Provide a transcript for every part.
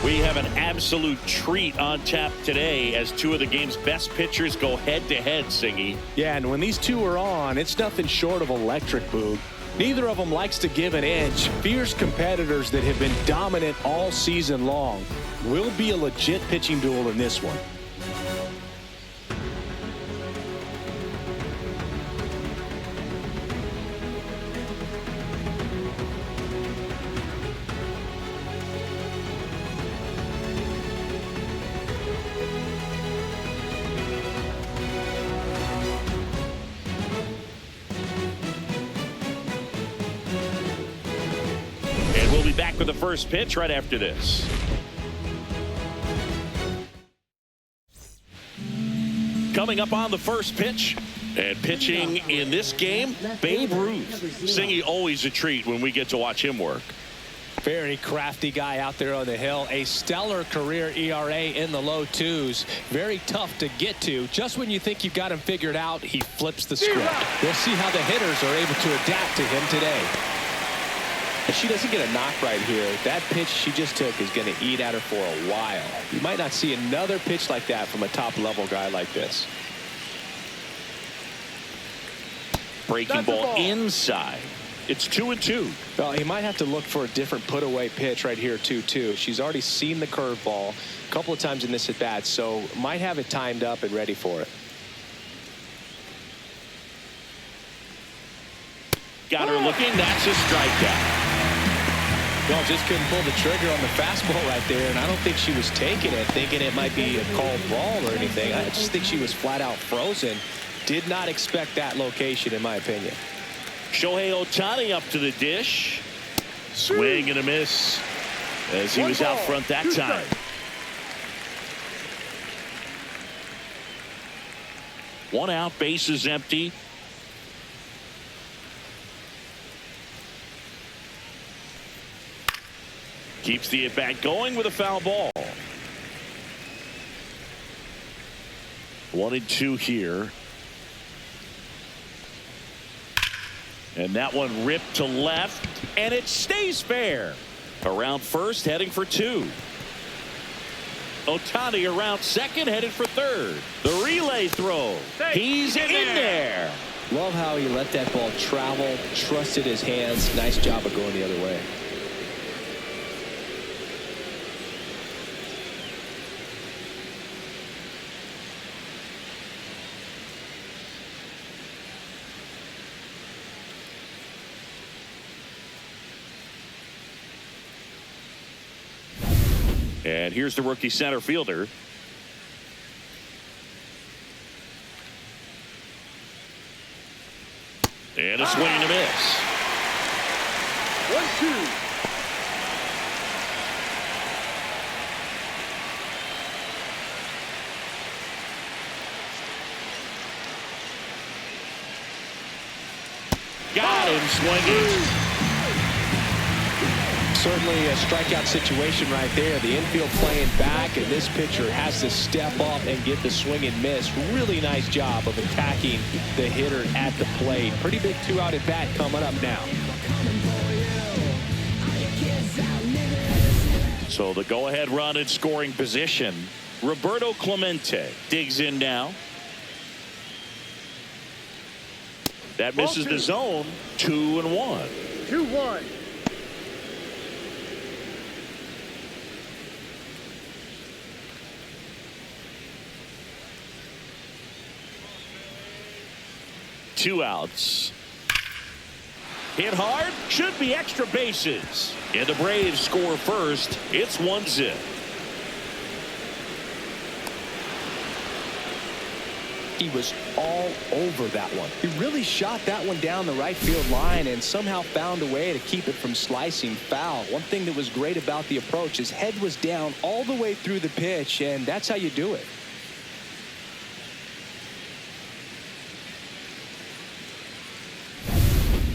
We have an absolute treat on tap today as two of the game's best pitchers go head-to-head, Singy. Yeah, and when these two are on, it's nothing short of electric, Boog. Neither of them likes to give an inch. Fierce competitors that have been dominant all season long. Will be a legit pitching duel in this one. We'll be back with the first pitch right after this. Coming up on the first pitch, and pitching in this game, Babe Ruth. Singy, always a treat when we get to watch him work. Very crafty guy out there on the hill. A stellar career ERA in the low twos. Very tough to get to. Just when you think you've got him figured out, he flips the script. We'll see how the hitters are able to adapt to him today. If she doesn't get a knock right here, that pitch she just took is going to eat at her for a while. You might not see another pitch like that from a top-level guy like this. Breaking ball inside. It's 2-2. Well, he might have to look for a different put-away pitch right here, 2-2. She's already seen the curveball a couple of times in this at-bat, so might have it timed up and ready for it. Got her looking. That's a strikeout. Well, just couldn't pull the trigger on the fastball right there, and I don't think she was taking it, thinking it might be a called ball or anything. I just think she was flat out frozen. Did not expect that location, in my opinion. Shohei Ohtani up to the dish. Swing and a miss as he was out front that time. One out, bases empty. Keeps the at-bat going with a foul ball. 1-2 here. And that one ripped to left, and it stays fair. Around first, heading for two. Ohtani around second, headed for third. The relay throw. He's in there. Love how he let that ball travel, trusted his hands. Nice job of going the other way. And here's the rookie center fielder. And a swing and a miss. 1-2. Got him swinging. Certainly a strikeout situation right there. The infield playing back, and this pitcher has to step up and get the swing and miss. Really nice job of attacking the hitter at the plate. Pretty big two-out at bat coming up now. So the go-ahead run in scoring position. Roberto Clemente digs in now. That misses the zone. 2-1. 2-1. Two outs. Hit hard. Should be extra bases. And the Braves score first. It's 1-0. He was all over that one. He really shot that one down the right field line and somehow found a way to keep it from slicing foul. One thing that was great about the approach, his head was down all the way through the pitch, and that's how you do it.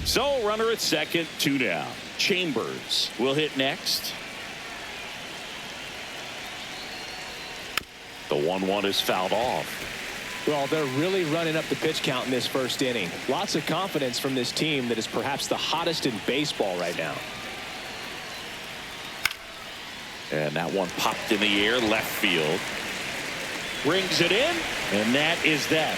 So runner at second, 2 down. Chambers will hit next. The 1-1 is fouled off. Well, they're really running up the pitch count in this first inning. Lots of confidence from this team that is perhaps the hottest in baseball right now. And that one popped in the air left field. Brings it in, and that is that.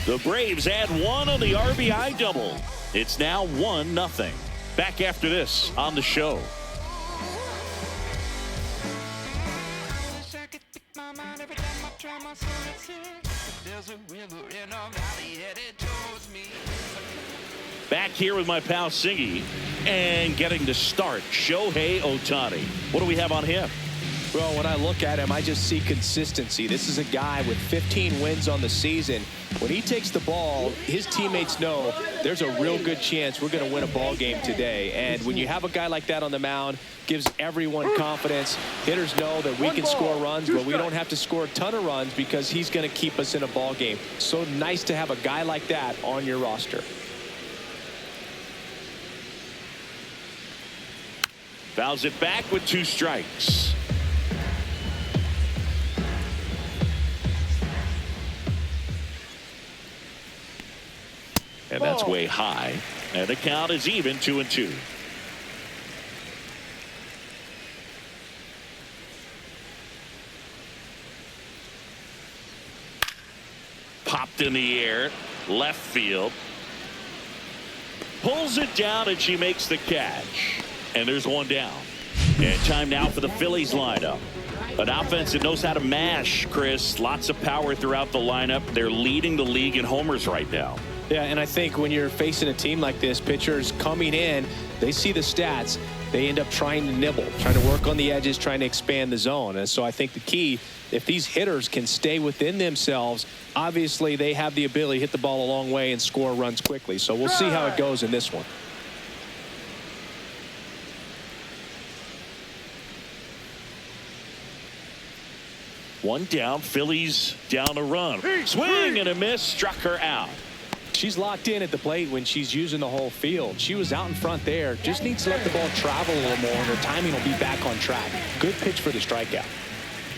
The Braves add one on the RBI double. It's now 1-0. Back after this on the show. Back here with my pal Singy, and getting to start Shohei Ohtani. What do we have on him? Well, when I look at him, I just see consistency. This is a guy with 15 wins on the season. When he takes the ball, his teammates know there's a real good chance we're going to win a ball game today. And when you have a guy like that on the mound, gives everyone confidence. Hitters know that we can score runs, but we don't have to score a ton of runs because he's going to keep us in a ball game. So nice to have a guy like that on your roster. Fouls it back with 2 strikes. And that's way high. And the count is even 2-2. Popped in the air. Left field. Pulls it down, and she makes the catch. And there's one down. And time now for the Phillies lineup. An offense that knows how to mash, Chris. Lots of power throughout the lineup. They're leading the league in homers right now. Yeah, and I think when you're facing a team like this, pitchers coming in, they see the stats. They end up trying to nibble, trying to work on the edges, trying to expand the zone. And so I think the key, if these hitters can stay within themselves, obviously they have the ability to hit the ball a long way and score runs quickly. So we'll see how it goes in this one. One down, Phillies down a run. Swing and a miss, struck her out. She's locked in at the plate when she's using the whole field. She was out in front there. Just needs to let the ball travel a little more, and her timing will be back on track. Good pitch for the strikeout.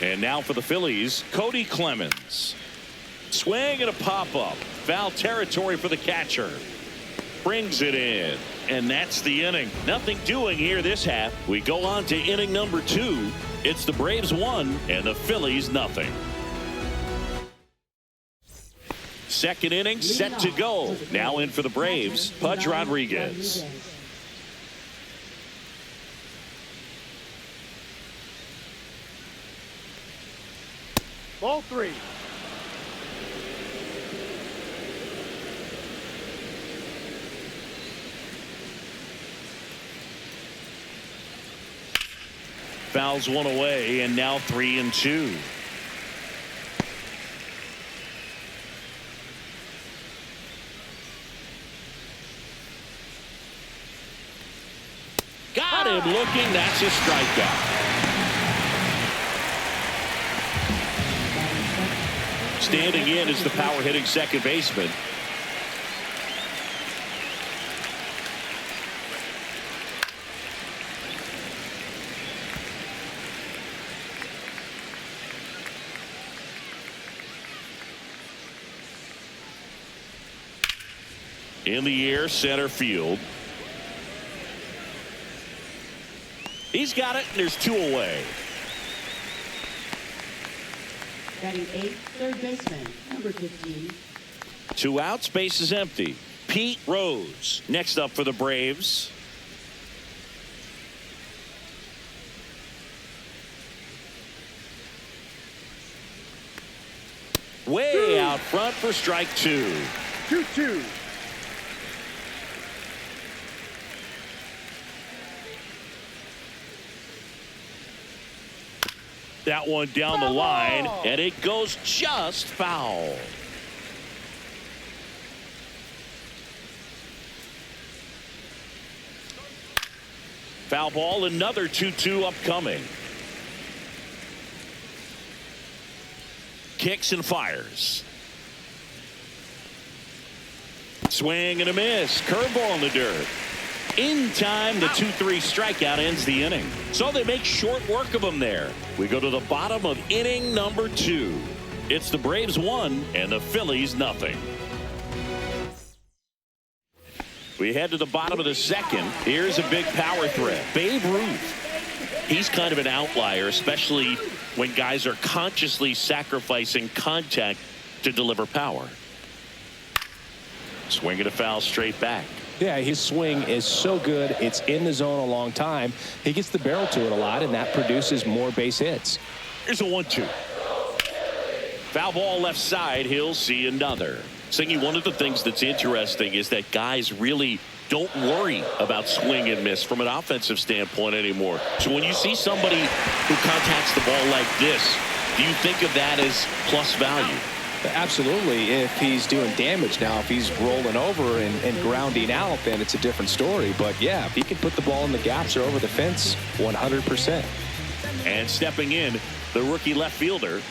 And now for the Phillies, Cody Clemens. Swing and a pop-up. Foul territory for the catcher. Brings it in. And that's the inning. Nothing doing here this half. We go on to inning number 2. It's the Braves 1 and the Phillies nothing. Second inning set to go. Now in for the Braves, Pudge Rodriguez. Ball 3. Fouls one away, and now 3-2. Got him looking. That's a strikeout. Standing in is the power hitting second baseman. In the air, center field. He's got it, and there's 2 away. Batting 8th, third baseman, number 15. 2 outs, base is empty. Pete Rose next up for the Braves. Way out front for strike 2. 2-2. That one down the line, and it goes just foul. Foul ball, another 2-2 upcoming. Kicks and fires. Swing and a miss. Curveball in the dirt. In time, the 2-3 strikeout ends the inning. So they make short work of them there. We go to the bottom of inning number 2. It's the Braves 1 and the Phillies nothing. We head to the bottom of the second. Here's a big power threat. Babe Ruth. he's kind of an outlier, especially when guys are consciously sacrificing contact to deliver power. Swinging a foul straight back. Yeah, his swing is so good. It's in the zone a long time. He gets the barrel to it a lot, and that produces more base hits. Here's a 1-2. Foul ball left side. He'll see another. Singy, one of the things that's interesting is that guys really don't worry about swing and miss from an offensive standpoint anymore. So when you see somebody who contacts the ball like this, do you think of that as plus value? Absolutely. If he's doing damage now, if he's rolling over and grounding out, then it's a different story. But yeah, if he can put the ball in the gaps or over the fence, 100%. And stepping in, the rookie left fielder.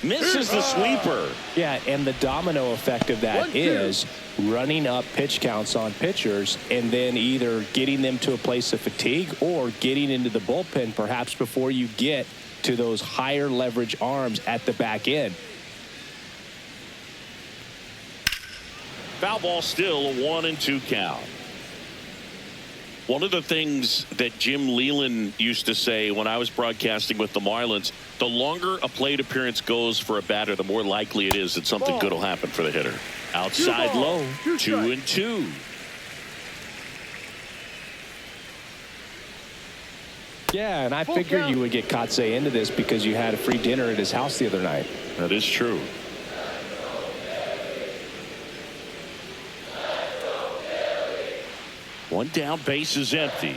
Misses the sweeper. Yeah, and the domino effect of that is running up pitch counts on pitchers and then either getting them to a place of fatigue or getting into the bullpen perhaps before you get to those higher leverage arms at the back end. Foul ball still, a 1-2 count. One of the things that Jim Leyland used to say when I was broadcasting with the Marlins, the longer a plate appearance goes for a batter, the more likely it is that something good will happen for the hitter. Outside low, 2-2. Yeah, and I figured you would get Kotsay into this because you had a free dinner at his house the other night. That is true. One down, base is empty.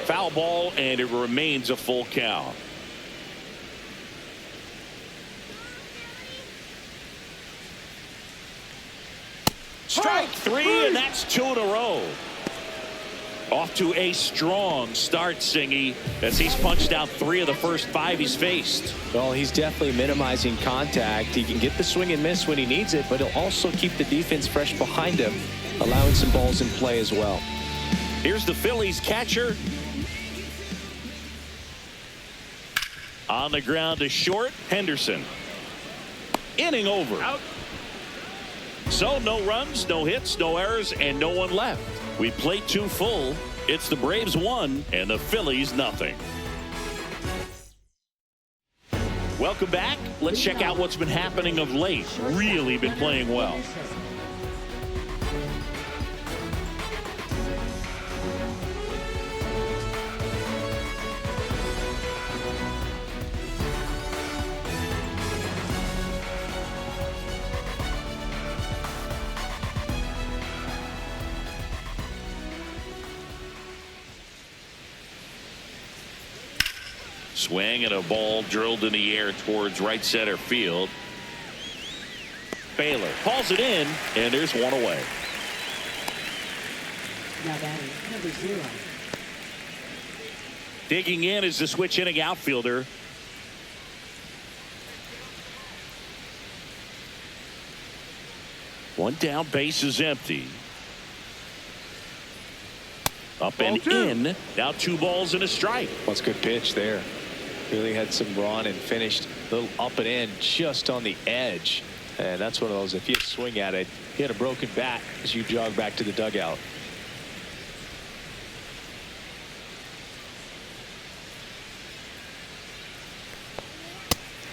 Foul ball, and it remains a full count. Strike three, and that's 2 in a row. Off to a strong start, Singy, as he's punched out 3 of the first 5 he's faced. Well, he's definitely minimizing contact. He can get the swing and miss when he needs it, but he'll also keep the defense fresh behind him, allowing some balls in play as well. Here's the Phillies catcher. On the ground to short, Henderson. Inning over. Out. So no runs, no hits, no errors, and no one left. We played 2 full. It's the Braves 1 and the Phillies nothing. Welcome back. Let's check out what's been happening of late. Really been playing well. Swing and a ball drilled in the air towards right center field. Baylor hauls it in, and there's one away. Now batting number 0. Digging in is the switch hitting outfielder. One down, base is empty. Up and in. Now 2 balls and a strike. That's a good pitch there. Really had some run and finished a little up and in just on the edge. And that's one of those, if you swing at it, he had a broken bat as you jog back to the dugout.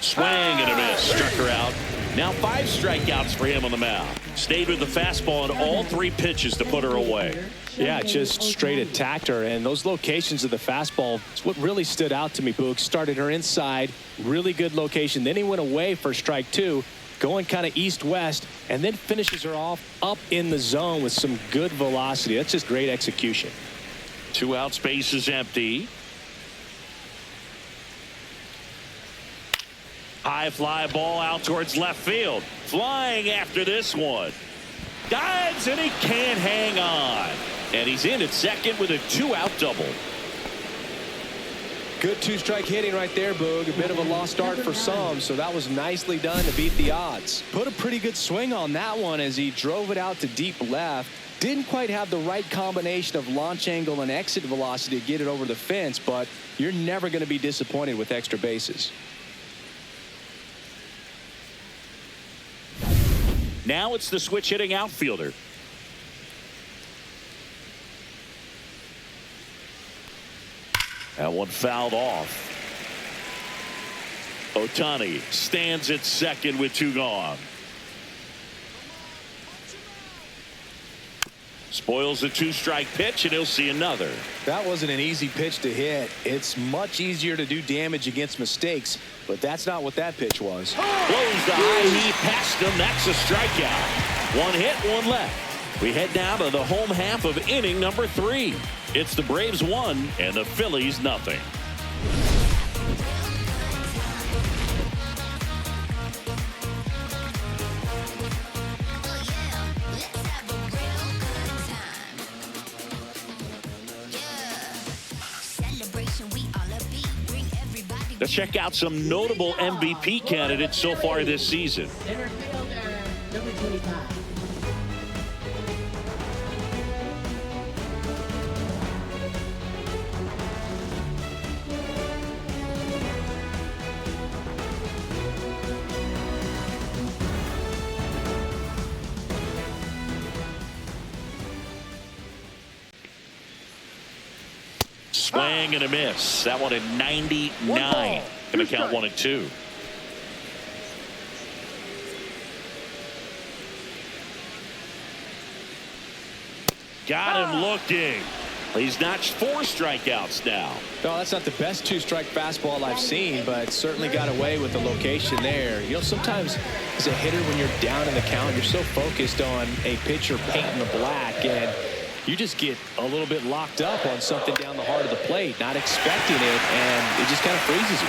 Swing and a miss. Struck her out. Now 5 strikeouts for him on the mound. Stayed with the fastball on all 3 pitches to put her away. Yeah, just straight attacked her, and those locations of the fastball, it's what really stood out to me, Boog. Started her inside, really good location. Then he went away for strike 2, going kind of east-west, and then finishes her off up in the zone with some good velocity. That's just great execution. 2 out, space is empty. High fly ball out towards left field. Flying after this one. Dives, and he can't hang on. And he's in at second with a 2-out double. Good 2-strike hitting right there, Boog. A bit of a lost art for some, so that was nicely done to beat the odds. Put a pretty good swing on that one as he drove it out to deep left. Didn't quite have the right combination of launch angle and exit velocity to get it over the fence, but you're never going to be disappointed with extra bases. Now it's the switch hitting outfielder. That one fouled off. Ohtani stands at second with 2 gone. Spoils the 2-strike pitch, and he'll see another. That wasn't an easy pitch to hit. It's much easier to do damage against mistakes, but that's not what that pitch was. Blows the high knee past him. That's a strikeout. 1 hit, 1 left. We head now to the home half of inning number 3. It's the Braves 1 and the Phillies nothing. Let's check out some notable MVP candidates so far this season. Center fielder, number 25. Swing and a miss. That one at 99. Going to count 1 and 2. Got him looking. He's notched 4 strikeouts now. No, that's not the best 2-strike fastball I've seen, but certainly got away with the location there. You know, sometimes as a hitter, when you're down in the count, you're so focused on a pitcher painting the black, and you just get a little bit locked up on something down the heart of the plate, not expecting it, and it just kind of freezes you.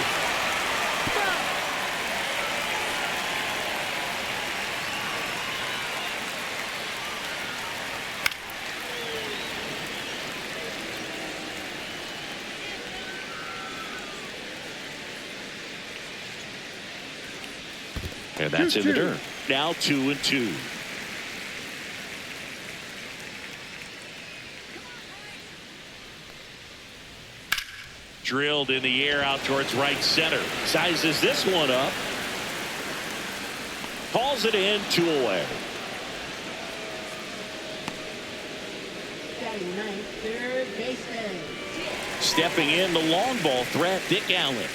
And that's in the dirt. Now 2 and 2. Drilled in the air out towards right center. Sizes this one up. Calls it in, 2 away. Batting ninth, third baseman. Stepping in the long ball threat, Dick Allen.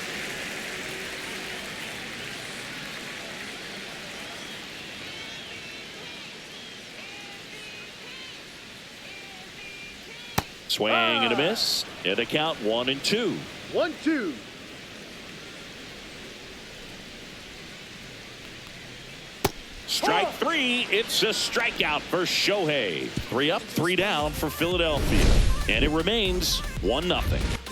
Swing and a miss. And a count 1 and 2. 1-2. Strike 3. It's a strikeout for Shohei. 3 up, 3 down for Philadelphia. And it remains 1-0.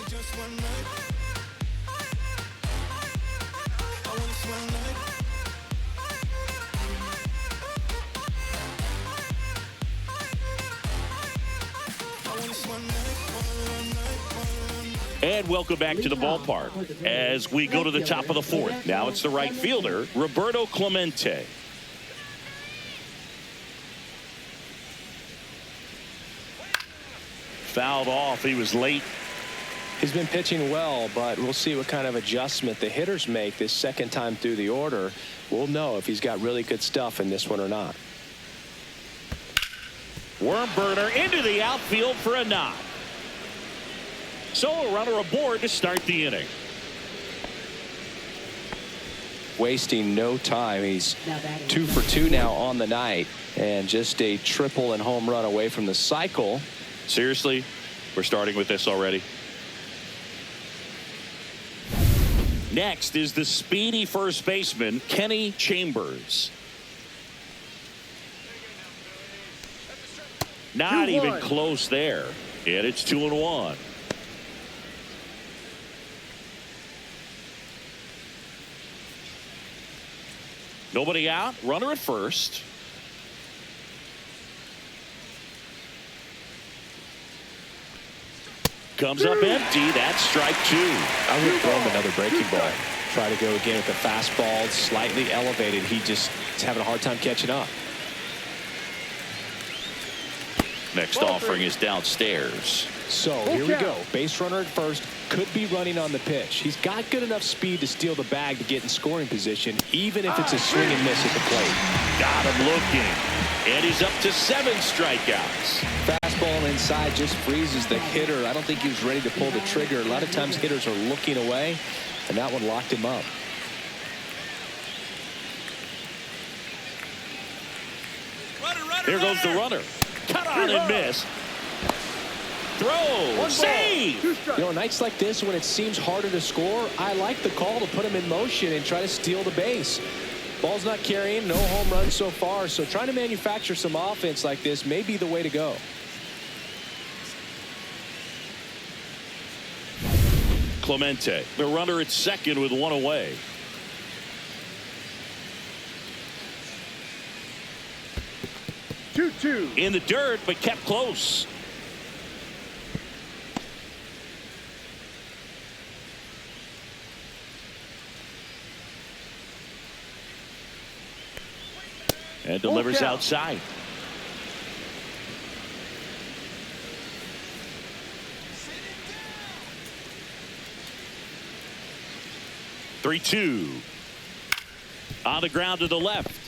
And welcome back to the ballpark as we go to the top of the 4th. Now it's the right fielder, Roberto Clemente. Fouled off. He was late. He's been pitching well, but we'll see what kind of adjustment the hitters make this second time through the order. We'll know if he's got really good stuff in this one or not. Worm burner into the outfield for a knock. So a runner aboard to start the inning. Wasting no time. He's 2 for 2 now on the night, and just a triple and home run away from the cycle. Seriously, we're starting with this already. Next is the speedy first baseman, Kenny Chambers. Not even close there. And it's 2-1. Nobody out. Runner at first. Comes up empty. That's strike 2. I would throw him another breaking ball. Try to go again with the fastball, slightly elevated. He just is having a hard time catching up. Next offering is downstairs. So here we go. Base runner at first. Could be running on the pitch. He's got good enough speed to steal the bag to get in scoring position, even if it's a swing and miss at the plate. Got him looking. And he's up to 7 strikeouts. Fastball inside just freezes the hitter. I don't think he was ready to pull the trigger. A lot of times hitters are looking away, and that one locked him up. There goes the runner. Cut on and miss. Throw. Save. You know, nights like this when it seems harder to score, I like the call to put him in motion and try to steal the base. Ball's not carrying, no home runs so far, so trying to manufacture some offense like this may be the way to go. Clemente, the runner at second with 1 away. In the dirt, but kept close. And delivers outside. Three, 2. On the ground to the left.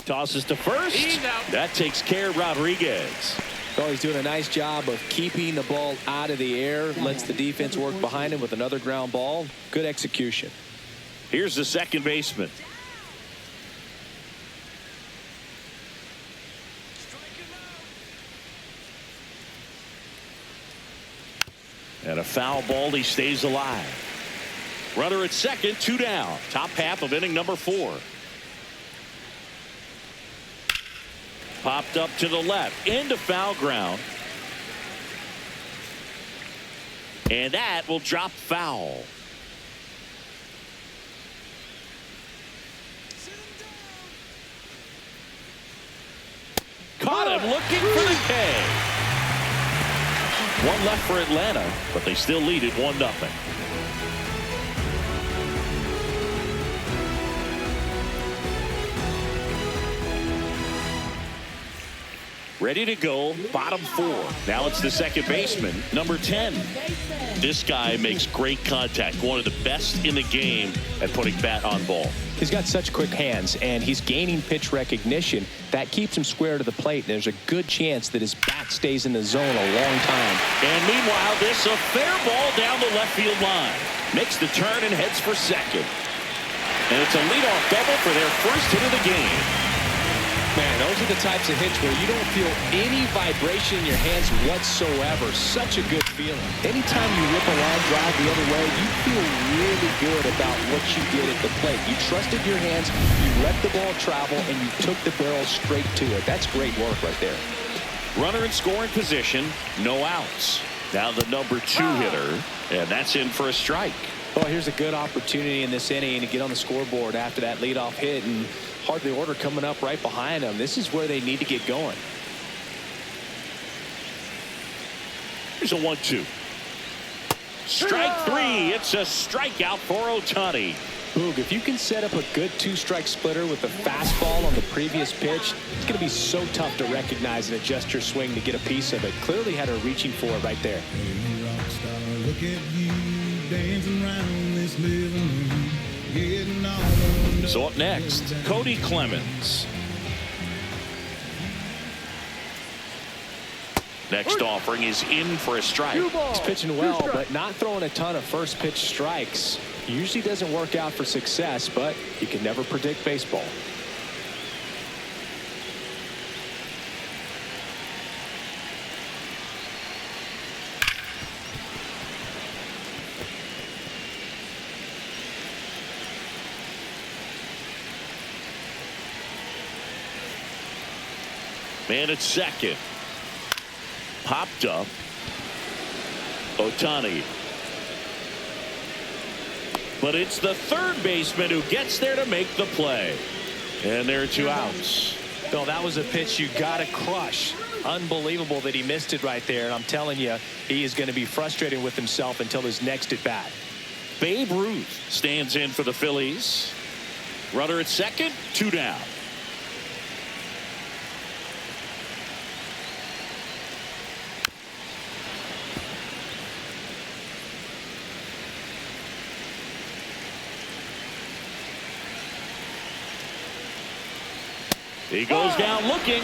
Tosses to first. That takes care of Rodriguez. Oh, he's doing a nice job of keeping the ball out of the air. Lets the defense work behind him with another ground ball. Good execution. Here's the second baseman. And a foul ball. He stays alive. Runner at second, 2 down. Top half of inning number 4. Popped up to the left into foul ground. And that will drop foul. Caught him looking for the K. 1 left for Atlanta, but they still lead it 1-0. Ready to go, bottom 4. Now it's the second baseman, number 10. This guy makes great contact, one of the best in the game at putting bat on ball. He's got such quick hands, and he's gaining pitch recognition. That keeps him square to the plate, and there's a good chance that his bat stays in the zone a long time. And meanwhile, this a fair ball down the left field line. Makes the turn and heads for second. And it's a leadoff double for their first hit of the game. Man, those are the types of hits where you don't feel any vibration in your hands whatsoever. Such a good feeling. Anytime you rip a line drive the other way, you feel really good about what you did at the plate. You trusted your hands, you let the ball travel, and you took the barrel straight to it. That's great work right there. Runner in scoring position, no outs. Now the number 2 hitter, and that's in for a strike. Well, here's a good opportunity in this inning to get on the scoreboard after that leadoff hit, and hardly order coming up right behind them. This is where they need to get going. Here's a 1-2. Strike 3. It's a strikeout for Ohtani. Boog, if you can set up a good 2-strike splitter with the fastball on the previous pitch, it's going to be so tough to recognize and adjust your swing to get a piece of it. Clearly had her reaching for it right there. Hey, rock star, look at you dancing around this living room, getting all on. So up next, Cody Clemens. Next offering is in for a strike. He's pitching well, but not throwing a ton of first pitch strikes. Usually doesn't work out for success, but you can never predict baseball. Man at second. Popped up. Ohtani. But it's the third baseman who gets there to make the play. And there are 2 outs. Bill, that was a pitch you got to crush. Unbelievable that he missed it right there. And I'm telling you, he is going to be frustrated with himself until his next at bat. Babe Ruth stands in for the Phillies. Runner at second, 2 down. He goes down looking.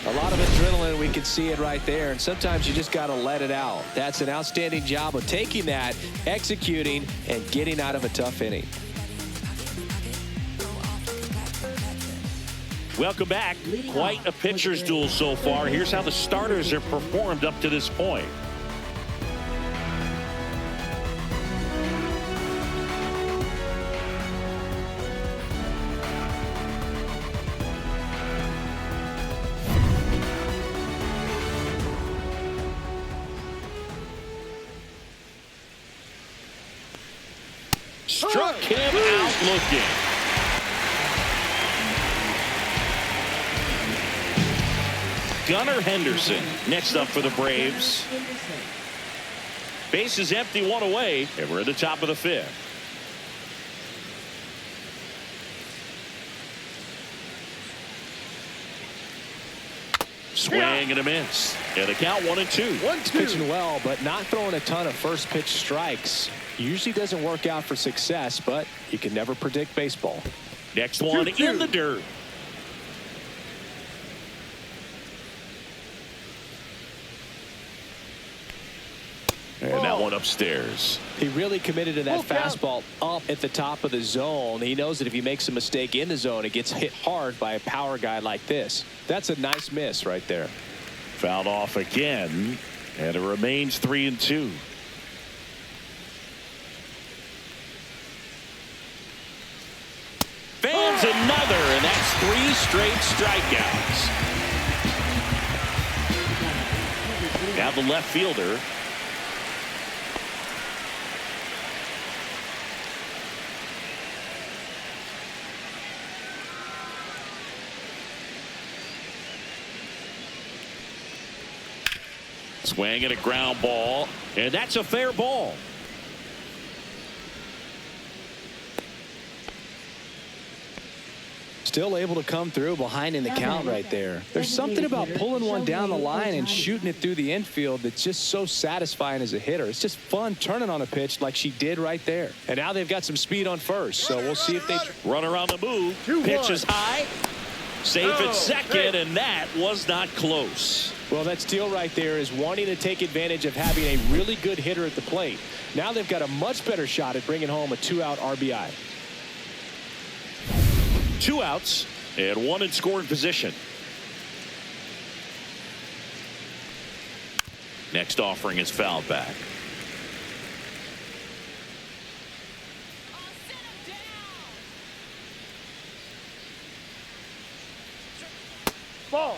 A lot of adrenaline, we can see it right there, and sometimes you just got to let it out. That's an outstanding job of taking that, executing, and getting out of a tough inning. Welcome back. Quite a pitcher's duel so far. Here's how the starters have performed up to this point. Struck him out looking. Gunnar Henderson next up for the Braves. Base is empty, one away, and we're at the top of the fifth. Swing and a miss. And the count 1-2. 1-2. Pitching well, but not throwing a ton of first pitch strikes. Usually doesn't work out for success, but you can never predict baseball. Next one 2-2. in the dirt. And that one upstairs. He really committed to that Full count. fastball up at the top of the zone. He knows that if he makes a mistake in the zone, it gets hit hard by a power guy like this. That's a nice miss right there. Fouled off again, and it remains 3-2. Fans another, and that's 3 straight strikeouts. Now the left fielder. Swing and a ground ball, and that's a fair ball. Still able to come through behind in the count right there. There's something about pulling one down the line and shooting it through the infield that's just so satisfying as a hitter. It's just fun turning on a pitch like she did right there. And now they've got some speed on first, so we'll see if they... Runner on the move. 2-1. Pitch is high. Safe Oh, at second, and that was not close. Well, that steal right there is wanting to take advantage of having a really good hitter at the plate. Now they've got a much better shot at bringing home a 2-out RBI. 2 outs and 1 in scoring position. Next offering is fouled back. Ball.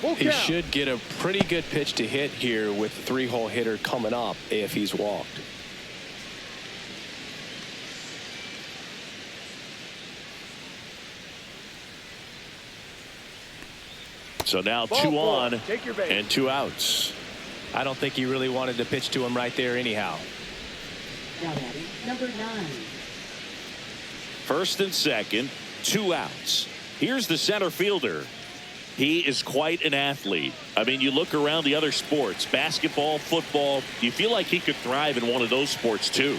Full He count. should get a pretty good pitch to hit here with the 3-hole hitter coming up if he's walked. So now Ball 2 four. on Take your base. and 2 outs. I don't think he really wanted to pitch to him right there anyhow. Now batting, number 9. First and second, 2 outs. Here's the center fielder. He is quite an athlete. I mean, you look around the other sports, basketball, football, you feel like he could thrive in one of those sports too.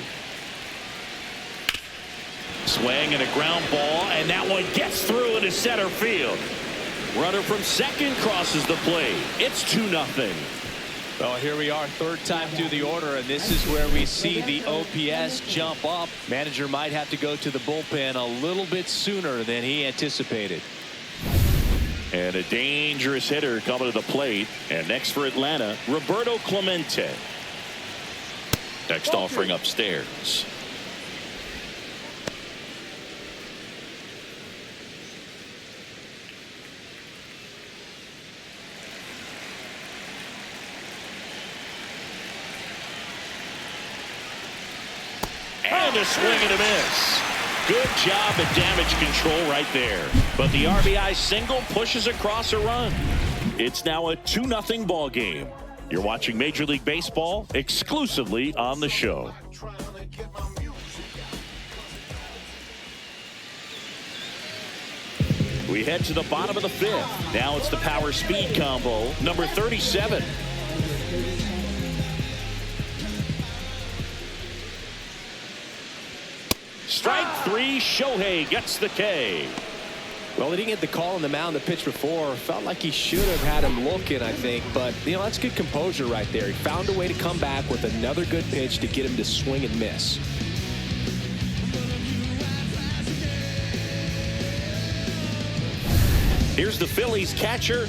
Swing and a ground ball, and that one gets through into center field. Runner from second crosses the plate. It's 2-0. Well, here we are, third time through the order, and this is where we see the OPS jump up. Manager might have to go to the bullpen a little bit sooner than he anticipated. And a dangerous hitter coming to the plate. And next for Atlanta, Roberto Clemente. Next offering upstairs. And a swing and a miss. Good job at damage control right there. But the RBI single pushes across a run. It's now a 2-0 ball game. You're watching Major League Baseball exclusively on the show. We head to the bottom of the fifth. Now it's the power speed combo, number 37. 3. Shohei gets the K. Well, he didn't get the call on the mound the pitch before. Felt like he should have had him looking, I think. But, that's good composure right there. He found a way to come back with another good pitch to get him to swing and miss. Here's the Phillies catcher.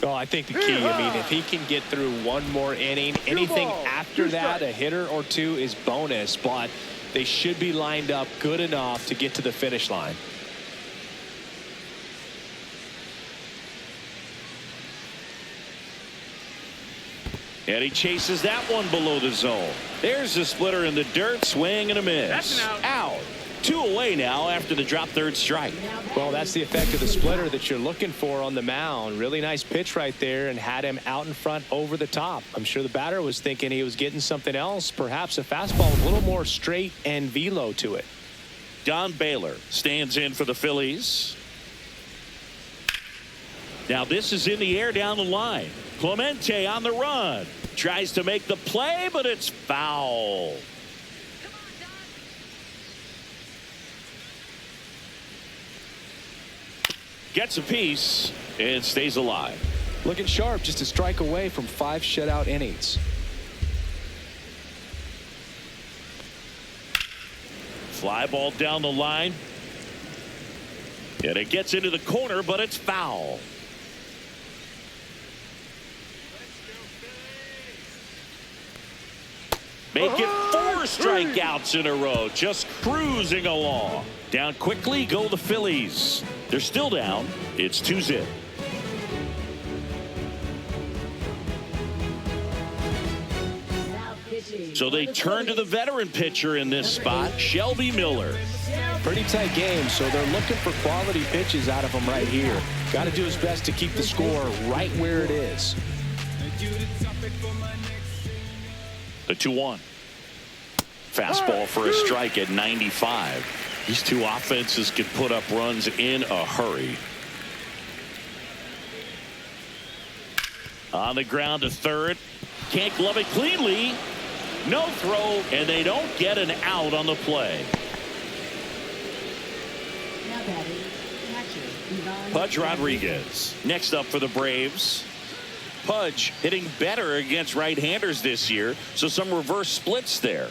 Oh, I think the key, if he can get through one more inning, anything after that, a hitter or two is bonus, but they should be lined up good enough to get to the finish line. And he chases that one below the zone. There's the splitter in the dirt, swing and a miss. That's an out. Out. 2 away now after the drop third strike. Well, that's the effect of the splitter that you're looking for on the mound. Really nice pitch right there and had him out in front over the top. I'm sure the batter was thinking he was getting something else, perhaps a fastball with a little more straight and velo to it. Don Baylor stands in for the Phillies. Now this is in the air down the line. Clemente on the run. Tries to make the play, but it's foul. Gets a piece and stays alive. Looking sharp, just a strike away from 5 shutout innings. Fly ball down the line. And it gets into the corner, but it's foul. Make it 4 strikeouts in a row. Just cruising along. Down quickly go the Phillies. They're still down. It's 2-0. So they turn to the veteran pitcher in this spot, Shelby Miller. Pretty tight game, so they're looking for quality pitches out of him right here. Got to do his best to keep the score right where it is. The 2-1. Fastball for a strike at 95. These two offenses can put up runs in a hurry. On the ground to third. Can't glove it cleanly. No throw, and they don't get an out on the play. Now batting, catcher, Ivan Pudge Rodriguez next up for the Braves. Pudge hitting better against right-handers this year, so some reverse splits there.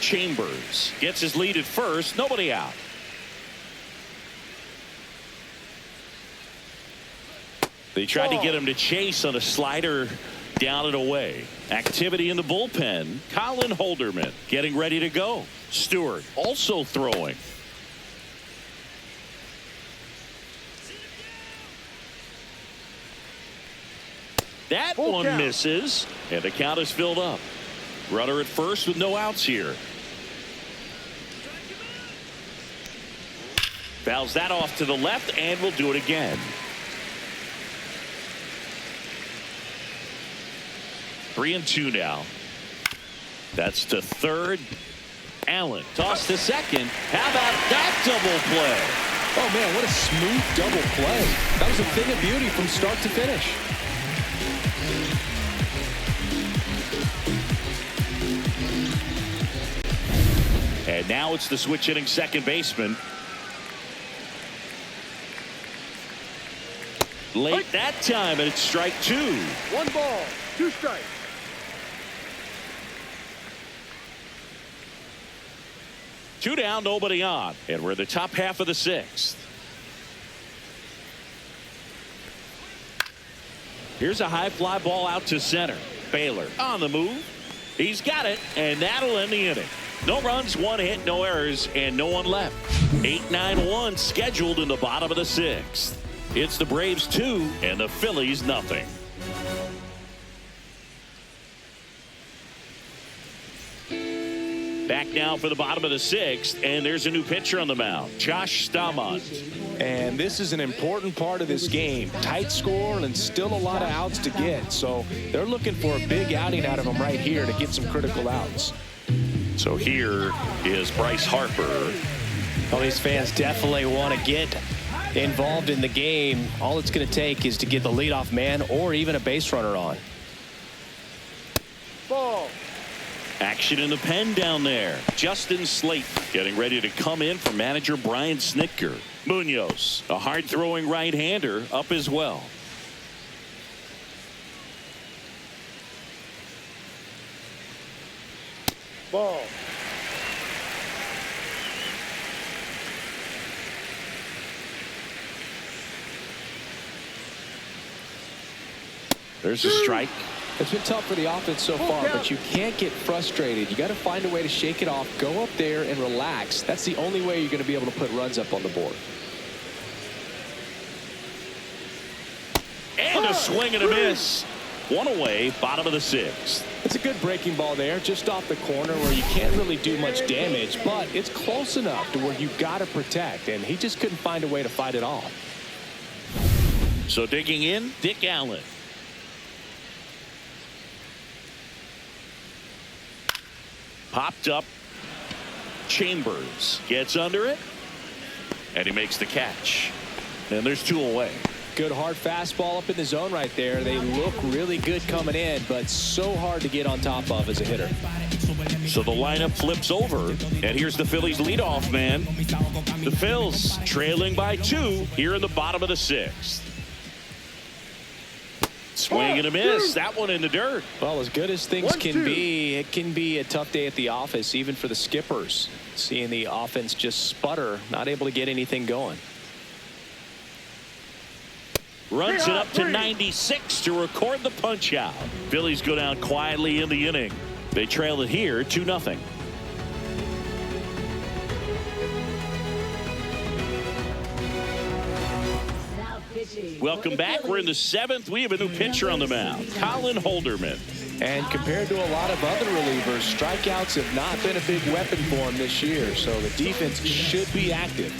Chambers gets his lead at first. Nobody out. They tried to get him to chase on a slider down and away. Activity in the bullpen. Colin Holderman getting ready to go. Stewart also throwing. That one misses, and the count is filled up. Runner at first with no outs here. Fouls that off to the left and will do it again. 3-2 now. That's to third. Allen toss to second. How about that double play? Oh man, what a smooth double play. That was a thing of beauty from start to finish. And now it's the switch hitting second baseman. Late that time, and it's strike 2. 1 ball, 2 strikes. Two down, nobody on, and we're in the top half of the 6th. Here's a high fly ball out to center. Baylor on the move. He's got it, and that'll end the inning. No runs, 1 hit, no errors, and no one left. 8-9-1 scheduled in the bottom of the 6th. It's the Braves 2 and the Phillies nothing. Back now for the bottom of the 6th, and there's a new pitcher on the mound, Josh Staumont. And this is an important part of this game. Tight score and still a lot of outs to get. So they're looking for a big outing out of him right here to get some critical outs. So here is Bryce Harper. Well, these fans definitely want to get involved in the game. All it's going to take is to get the leadoff man or even a base runner on. Ball. Action in the pen down there. Justin Slate getting ready to come in for manager Brian Snitker. Munoz, a hard-throwing right-hander, up as well. Ball. There's a strike. It's been tough for the offense so far, but you can't get frustrated. You got to find a way to shake it off, go up there and relax. That's the only way you're going to be able to put runs up on the board. And a swing and a miss. One away, bottom of the sixth. It's a good breaking ball there, just off the corner where you can't really do much damage, but it's close enough to where you've got to protect, and he just couldn't find a way to fight it off. So digging in, Dick Allen. Popped up. Chambers gets under it, and he makes the catch. And there's two away. Good hard fastball up in the zone right there. They look really good coming in, but so hard to get on top of as a hitter. So the lineup flips over, and here's the Phillies leadoff man. The Phils trailing by 2 here in the bottom of the sixth. Swing and a miss. That one in the dirt. Well, as good as things can be, it can be a tough day at the office, even for the skippers. Seeing the offense just sputter, not able to get anything going. Runs it up to 96 to record the punch out. Phillies go down quietly in the inning. They trail it here 2-0. Welcome back. We're in the 7th. We have a new pitcher on the mound, Colin Holderman. And compared to a lot of other relievers, strikeouts have not been a big weapon for him this year, so the defense should be active.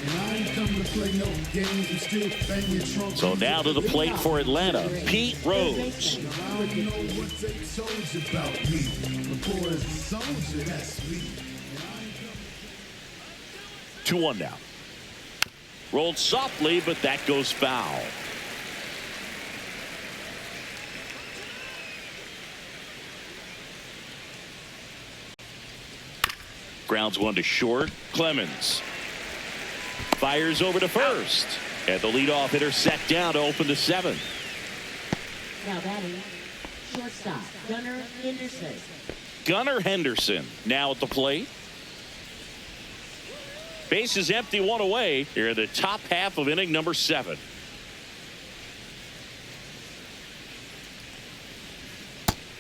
So now to the plate for Atlanta, Pete Rose. 2-1 now. Rolled softly, but that goes foul. Grounds one to short. Clemens fires over to first, and the leadoff hitter set down to open the 7th. Now batting, shortstop, Gunnar Henderson. Gunnar Henderson now at the plate. Base is empty, 1 away. Here in the top half of inning number 7.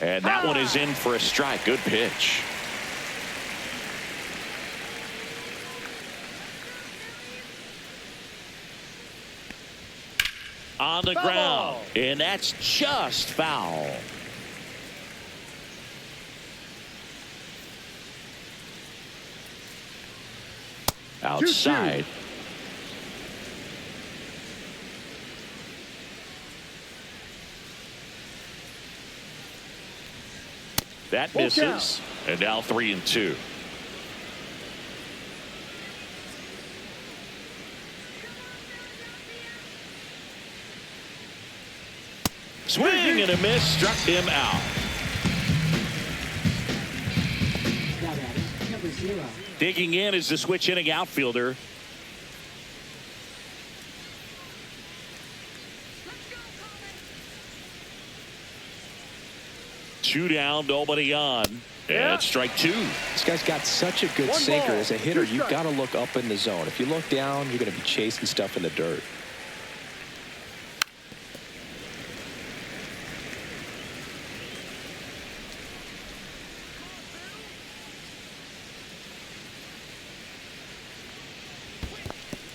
And that one is in for a strike. Good pitch. On the ground, and that's just foul. Outside. That misses, and now 3-2. Swing and a miss, struck him out. Now batting, number 0. Digging in is the switch inning outfielder. Two down, nobody on. And strike 2. This guy's got such a good sinker. As a hitter, you've got to look up in the zone. If you look down, you're going to be chasing stuff in the dirt.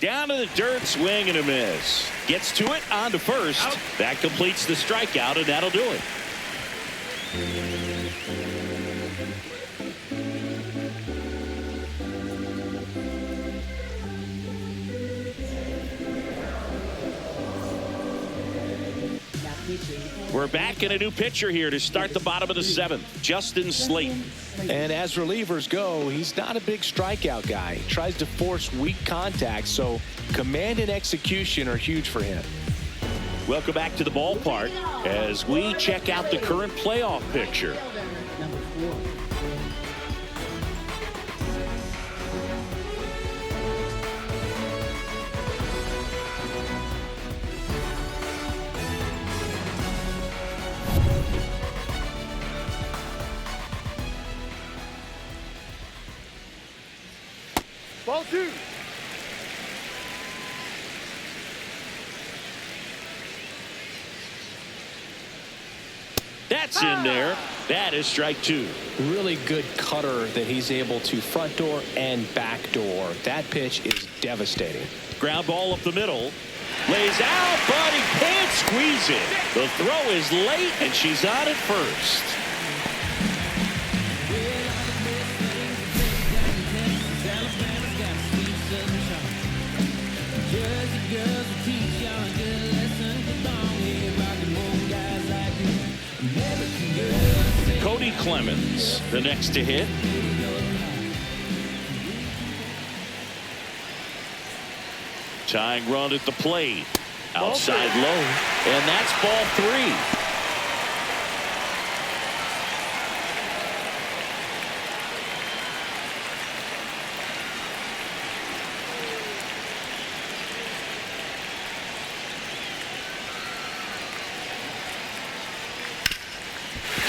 Down to the dirt, swing and a miss. Gets to it, on to first. Out. That completes the strikeout, and that'll do it. Now We're back in a new pitcher here to start the bottom of the 7th. Justin Slayton. And as relievers go, he's not a big strikeout guy. He tries to force weak contact, so command and execution are huge for him. Welcome back to the ballpark as we check out the current playoff picture. Number 4. Ball 2. That's in there. That is strike 2. Really good cutter that he's able to front door and back door. That pitch is devastating. Ground ball up the middle. Lays out, but he can't squeeze it. The throw is late, and she's on at first. Cody Clemens, the next to hit. Tying run at the plate. Outside low. And that's ball 3.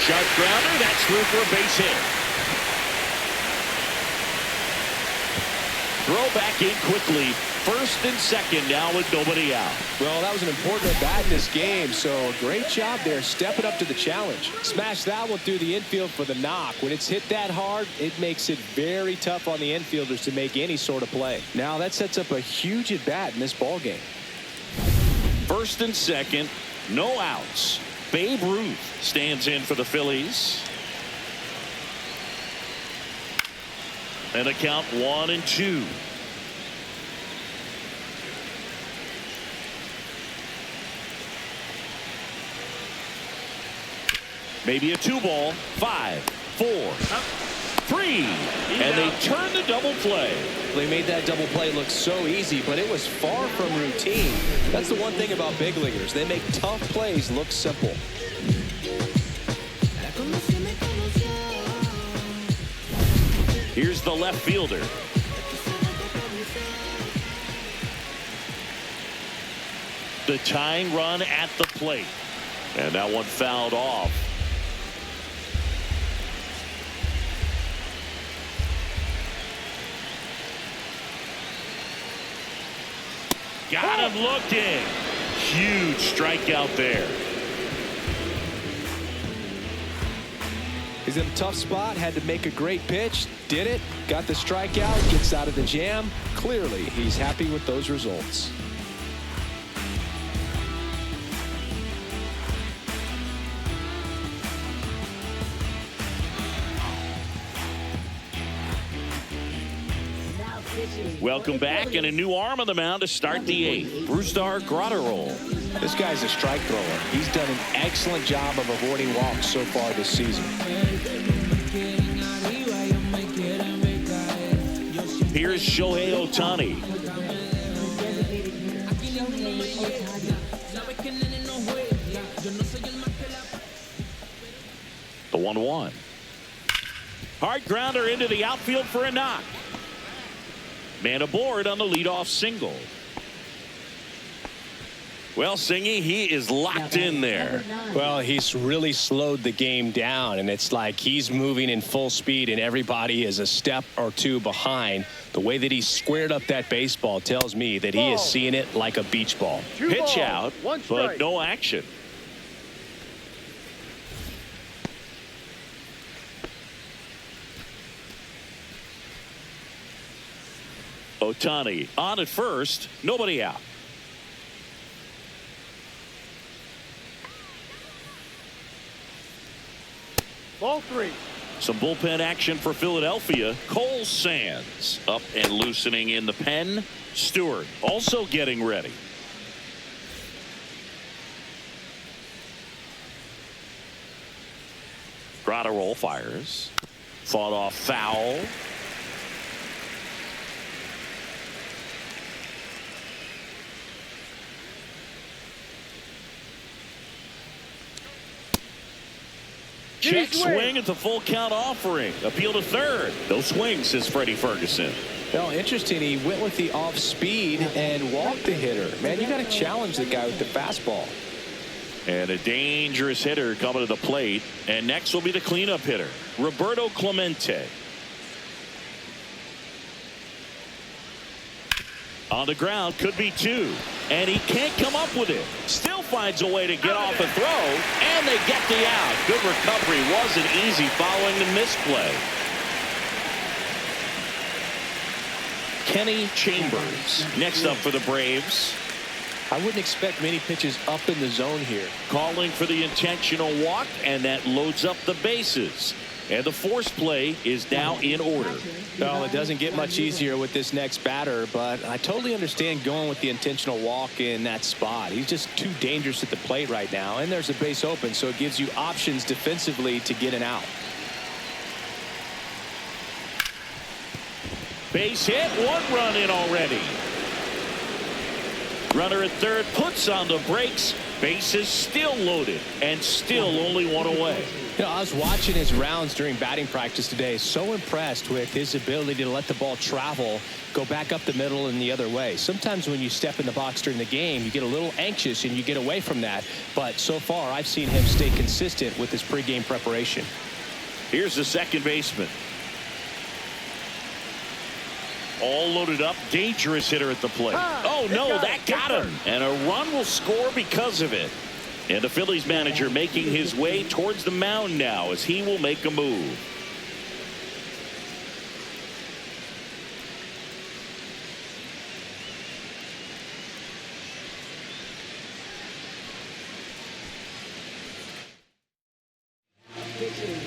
Sharp grounder. That's through for a base hit. Throw back in quickly. First and second now with nobody out. Well, that was an important at bat in this game, so great job there stepping up to the challenge. Smash that one through the infield for the knock. When it's hit that hard, it makes it very tough on the infielders to make any sort of play. Now that sets up a huge at bat in this ball game. First and second, no outs. Babe Ruth stands in for the Phillies. And a count 1-2. Maybe a 2-ball. 5, 4, 3. And they turn the double play. They made that double play look so easy, but it was far from routine. That's the one thing about big leaguers. They make tough plays look simple. Here's the left fielder. The tying run at the plate. And that one fouled off. Got him looking. Huge strikeout there. He's in a tough spot, had to make a great pitch, did it, got the strikeout, gets out of the jam. Clearly, he's happy with those results. Welcome back, and a new arm on the mound to start the 8th. Brusdar Graterol. This guy's a strike thrower. He's done an excellent job of avoiding walks so far this season. Here's Shohei Ohtani. The 1-1. Hard grounder into the outfield for a knock. Man aboard on the leadoff single. Well, Singy, he is locked in there. Well, he's really slowed the game down, and it's like he's moving in full speed, and everybody is a step or two behind. The way that he squared up that baseball tells me that he is seeing it like a beach ball. Pitch out, but no action. Ohtani on at first, nobody out. Ball 3. Some bullpen action for Philadelphia. Cole Sands up and loosening in the pen. Stewart also getting ready. Graterol fires. Fought off foul. Check swing at the full count offering. Appeal to third. No swing, says Freddie Ferguson. Well, interesting. He went with the off speed and walked the hitter. Man, you got to challenge the guy with the fastball. And a dangerous hitter coming to the plate. And next will be the cleanup hitter, Roberto Clemente. On the ground, could be two. And he can't come up with it. Still finds a way to get off a throw. And they get the out. Good recovery. Wasn't easy following the misplay. Kenny Chambers next up for the Braves. I wouldn't expect many pitches up in the zone here. Calling for the intentional walk, and that loads up the bases. And the force play is now in order. Well, it doesn't get much easier with this next batter, but I totally understand going with the intentional walk in that spot. He's just too dangerous at the plate right now, and there's a base open, so it gives you options defensively to get an out. Base hit, 1 run in already. Runner at third puts on the brakes. Bases still loaded and still only 1 away. You know, I was watching his rounds during batting practice today. So impressed with his ability to let the ball travel, go back up the middle and the other way. Sometimes when you step in the box during the game, you get a little anxious and you get away from that. But so far, I've seen him stay consistent with his pregame preparation. Here's the second baseman. All loaded up, dangerous hitter at the plate. Oh no, that got him. And a run will score because of it. And the Phillies manager making his way towards the mound now as he will make a move.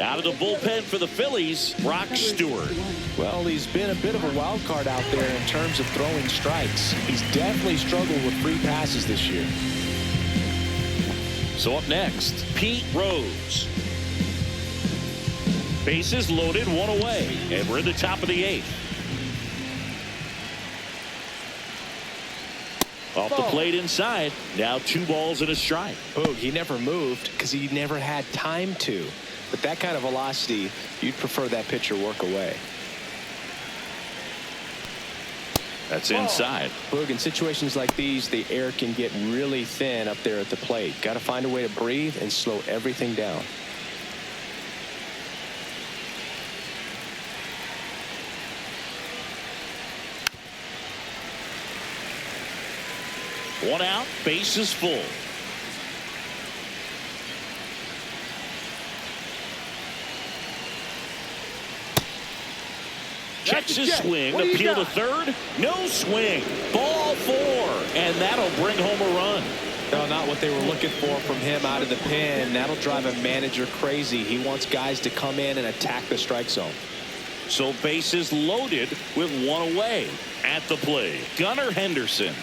Out of the bullpen for the Phillies, Brock Stewart. Well, he's been a bit of a wild card out there in terms of throwing strikes. He's definitely struggled with free passes this year. So up next, Pete Rose. Bases loaded, 1 away, and we're in the top of the 8th. Off the plate inside, now 2 balls and a strike. Boog, he never moved because he never had time to. But that kind of velocity, you'd prefer that pitcher work away. That's inside. Boog, in situations like these, the air can get really thin up there at the plate. Got to find a way to breathe and slow everything down. One out, base is full. Checks his swing, appeal to third, no swing, ball 4, and that'll bring home a run. No, not what they were looking for from him out of the pen. That'll drive a manager crazy. He wants guys to come in and attack the strike zone. So bases loaded with 1 away. At the plate, Gunnar Henderson.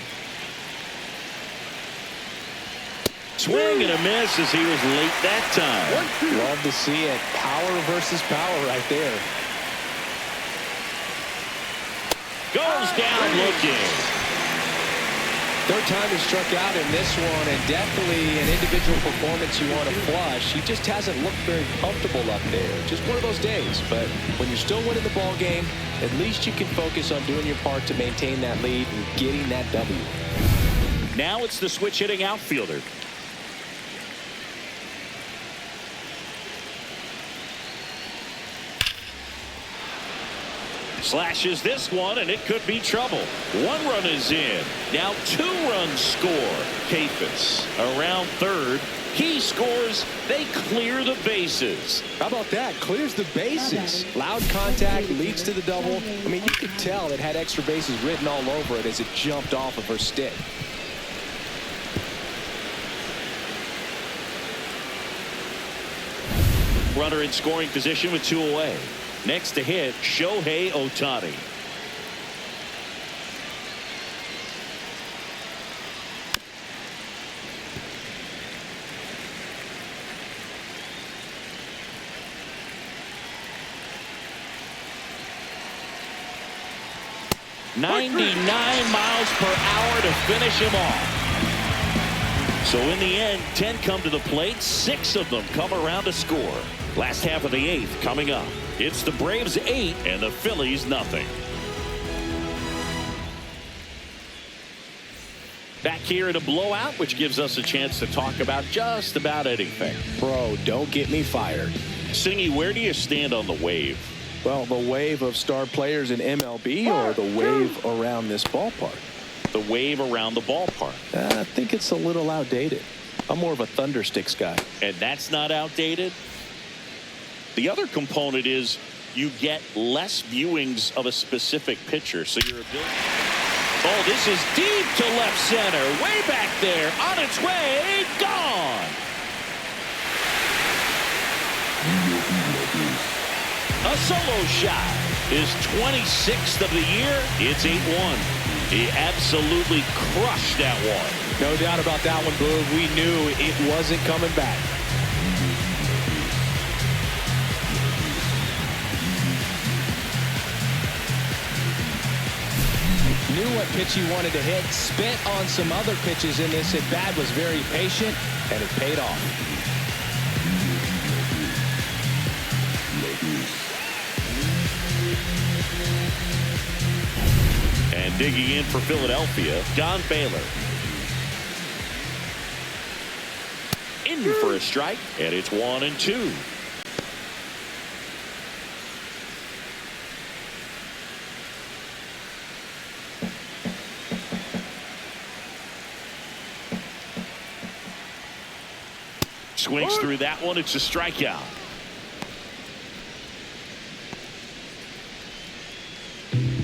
Swing and a miss as he was late that time. Love to see it. Power versus power right there. Goes down looking. Third time he struck out in this one, and definitely an individual performance you want to flush. He just hasn't looked very comfortable up there. Just one of those days. But when you're still winning the ball game, at least you can focus on doing your part to maintain that lead and getting that W. Now it's the switch hitting outfielder. Slashes this one, and it could be trouble. 1 run is in. Now 2 runs score. Kafis around third. He scores. They clear the bases. How about that? Clears the bases. Loud contact leads to the double. I mean, you could tell it had extra bases written all over it as it jumped off of her stick. Runner in scoring position with 2 away. Next to hit, Shohei Ohtani. 99 miles per hour to finish him off. So in the end, 10 come to the plate. 6 of them come around to score. Last half of the 8th coming up. It's the Braves 8 and the Phillies nothing. Back here in a blowout, which gives us a chance to talk about just about anything. Bro, don't get me fired. Singy, where do you stand on the wave? Well, the wave of star players in MLB or the wave around this ballpark? The wave around the ballpark. I think it's a little outdated. I'm more of a Thundersticks guy. And that's not outdated. The other component is you get less viewings of a specific pitcher. So your ability. Oh, this is deep to left center. Way back there. On its way. Gone. A solo shot. His 26th of the year. It's 8-1. He absolutely crushed that one. No doubt about that one, Boog. We knew it wasn't coming back. Knew what pitch he wanted to hit. Spent on some other pitches in this at bat. Was very patient, and it paid off. And digging in for Philadelphia, Don Baylor. In for a strike, and it's 1-2. Swings through that one. It's a strikeout.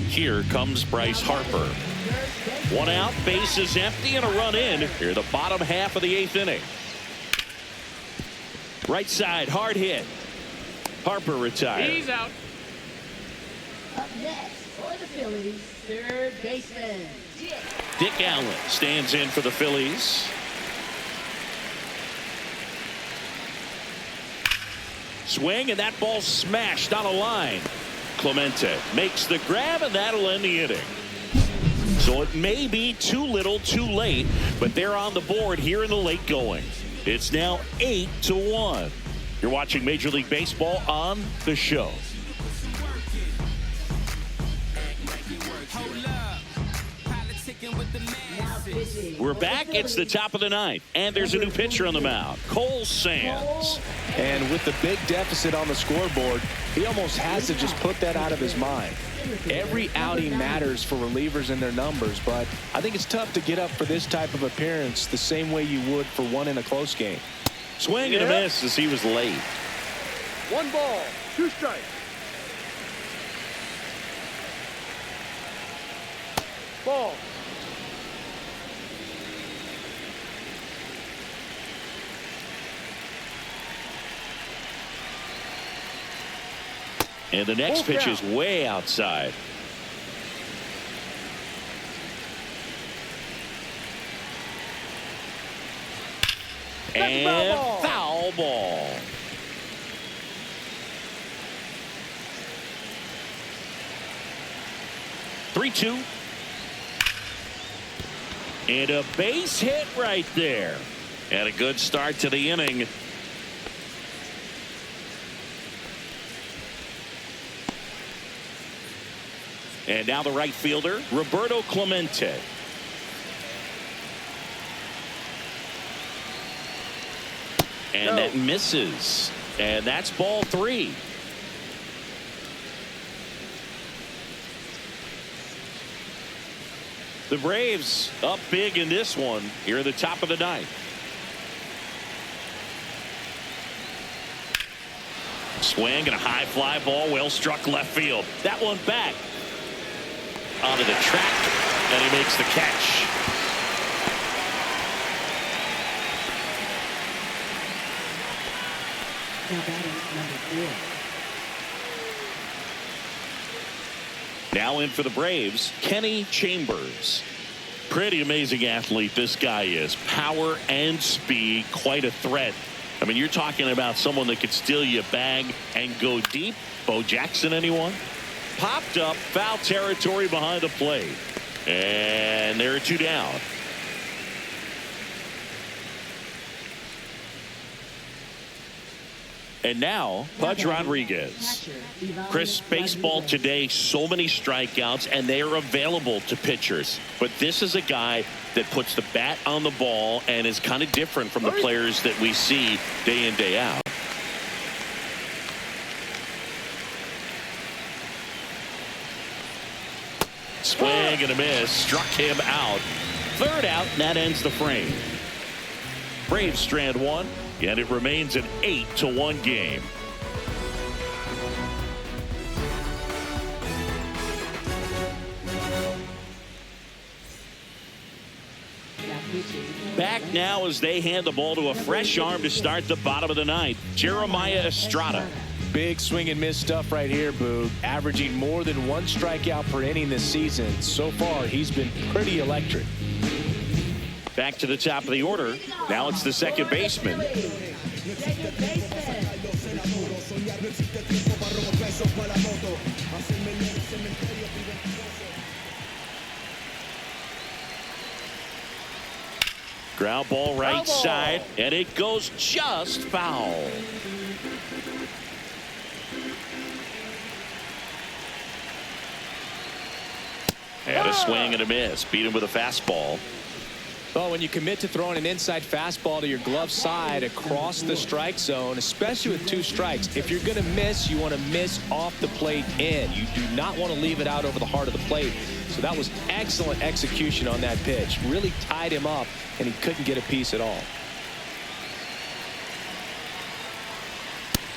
Here comes Bryce Harper. 1 out, bases empty, and a run in. Here the bottom half of the 8th inning. Right side, hard hit. Harper retired. He's out. Up next for the Phillies, third baseman, Dick Allen stands in for the Phillies. Swing, and that ball smashed on a line. Clemente makes the grab, and that'll end the inning. So it may be too little too late, but they're on the board here in the late going. It's now 8-1. You're watching Major League Baseball on The Show. We're back. It's the top of the 9th, and there's a new pitcher on the mound, Cole Sands. And with the big deficit on the scoreboard, he almost has to just put that out of his mind. Every outing matters for relievers and their numbers, but I think it's tough to get up for this type of appearance the same way you would for one in a close game. Swing and a miss as he was late. 1 ball, 2 strikes. Ball. And the next pitch is way outside. And foul ball. Three-two. And a base hit right there. And a good start to the inning. And now the right fielder, Roberto Clemente. And that misses. And that's ball 3. The Braves up big in this one here at the top of the 9th. Swing and a high fly ball, well struck left field. That one back onto the track, and he makes the catch. now batting number 4. Now in for the Braves, Kenny Chambers. Pretty amazing athlete this guy is. Power and speed, quite a threat. I mean, you're talking about someone that could steal you a bag and go deep. Bo Jackson, anyone? Popped up, foul territory behind the plate. And there are 2 down. And now, Pudge Rodriguez. Chris, baseball today, so many strikeouts, and they are available to pitchers. But this is a guy that puts the bat on the ball and is kind of different from the players that we see day in, day out. Swing and a miss. Struck him out. 3rd out, and that ends the frame. Braves strand 1. And it remains an 8-1 game. Back now as they hand the ball to a fresh arm to start the bottom of the 9th. Jeremiah Estrada. Big swing and miss stuff right here, Boog. Averaging more than 1 strikeout per inning this season. So far, he's been pretty electric. Back to the top of the order. Now it's the second baseman. Ground ball right side, and it goes just foul. And a swing and a miss. Beat him with a fastball. Well, when you commit to throwing an inside fastball to your glove side across the strike zone, especially with 2 strikes, if you're going to miss, you want to miss off the plate in. You do not want to leave it out over the heart of the plate. So that was excellent execution on that pitch. Really tied him up, and he couldn't get a piece at all.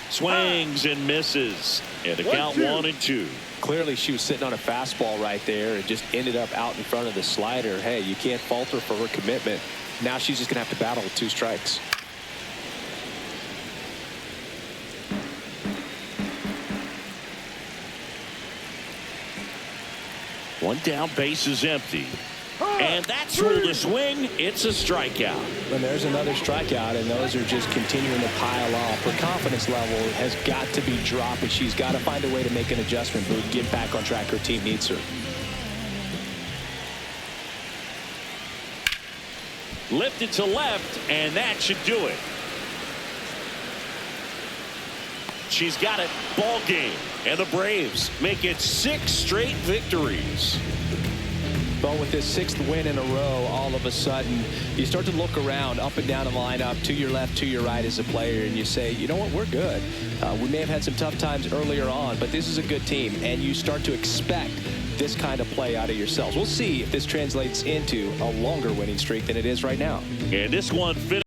Swings and misses. And the count 1-2. Clearly she was sitting on a fastball right there and just ended up out in front of the slider. Hey, you can't falter for her commitment. Now she's just going to have to battle with 2 strikes. One down, base is empty. And that's ruled a swing. It's a strikeout. And there's another strikeout, and those are just continuing to pile off. Her confidence level has got to be dropping. She's got to find a way to make an adjustment, but get back on track. Her team needs her. Lifted to left, and that should do it. She's got it. Ball game. And the Braves make it 6 straight victories. But with this 6th win in a row, all of a sudden, you start to look around up and down the lineup, to your left, to your right as a player, and you say, you know what, we're good. We may have had some tough times earlier on, but this is a good team, and you start to expect this kind of play out of yourselves. We'll see if this translates into a longer winning streak than it is right now. And this one finished.